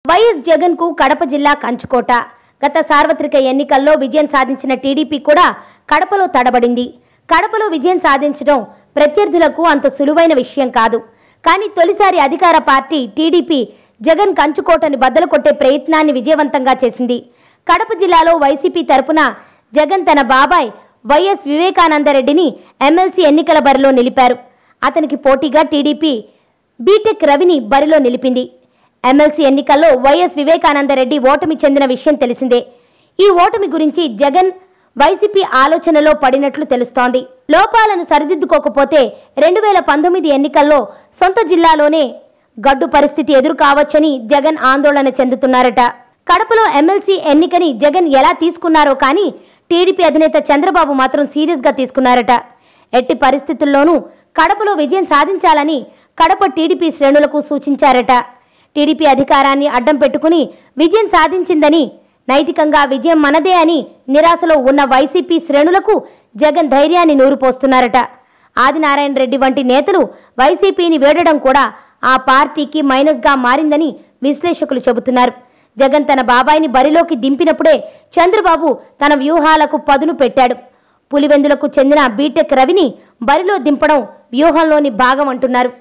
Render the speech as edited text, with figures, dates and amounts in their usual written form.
YS Jagan కు కడప జిల్లా కంచుకోట. గత సార్వత్రిక ఎన్నికల్లో విజయం సాధించిన టీడీపీ కూడా కడపలో తడబడింది. కడపలో విజయం సాధించడం ప్రత్యర్థులకు అంత సులువైన విషయం కాదు. కానీ తొలిసారి అధికార పార్టీ టీడీపీ జగన్ కంచుకోటని బద్దలు కొట్టే ప్రయత్నాన్ని విజయవంతంగా చేసింది. కడప జిల్లాలో వైసీపీ తరపున జగన్ తన బాబాయ్ వైఎస్ వివేకానందరెడ్డిని ఎమ్మెల్సీ ఎన్నికల బరిలో నిలిపారు. అతనికి పోటీగా టీడీపీ బీటెక్ రవిని బరిలో నిలిపింది. ఎమ్మెల్సీ ఎన్నికల్లో వైఎస్ వివేకానందరెడ్డి ఓటమి చెందిన విషయం తెలిసిందే. ఈ ఓటమి గురించి జగన్ వైసీపీ ఆలోచనలో పడినట్లు తెలుస్తోంది. లోపాలను సరిదిద్దుకోకపోతే 2019 ఎన్నికల్లో సొంత జిల్లాలోనే గడ్డు పరిస్థితి ఎదురు కావచ్చని జగన్ ఆందోళన చెందుతున్నారట. కడపలో ఎమ్మెల్సీ ఎన్నికని జగన్ ఎలా తీసుకున్నారో కానీ టీడీపీ అధినేత చంద్రబాబు మాత్రం సీరియస్ గా తీసుకున్నారట. ఎట్టి పరిస్థితుల్లోనూ కడపలో విజయం సాధించాలని కడప టీడీపీ శ్రేణులకు సూచించారట. టీడీపీ అధికారాన్ని అడ్డం పెట్టుకుని విజయం సాధించిందని, నైతికంగా విజయం మనదే అని నిరాశలో ఉన్న వైసీపీ శ్రేణులకు జగన్ ధైర్యాన్ని నూరిపోస్తున్నారట. ఆదినారాయణ రెడ్డి వంటి నేతలు వైసీపీని వేడడం కూడా ఆ పార్టీకి మైనస్గా మారిందని విశ్లేషకులు చెబుతున్నారు. జగన్ తన బాబాయిని బరిలోకి దింపినప్పుడే చంద్రబాబు తన వ్యూహాలకు పదును పెట్టాడు. పులివెందులకు చెందిన బీటెక్ రవిని బరిలో దింపడం వ్యూహంలోని భాగం అంటున్నారు.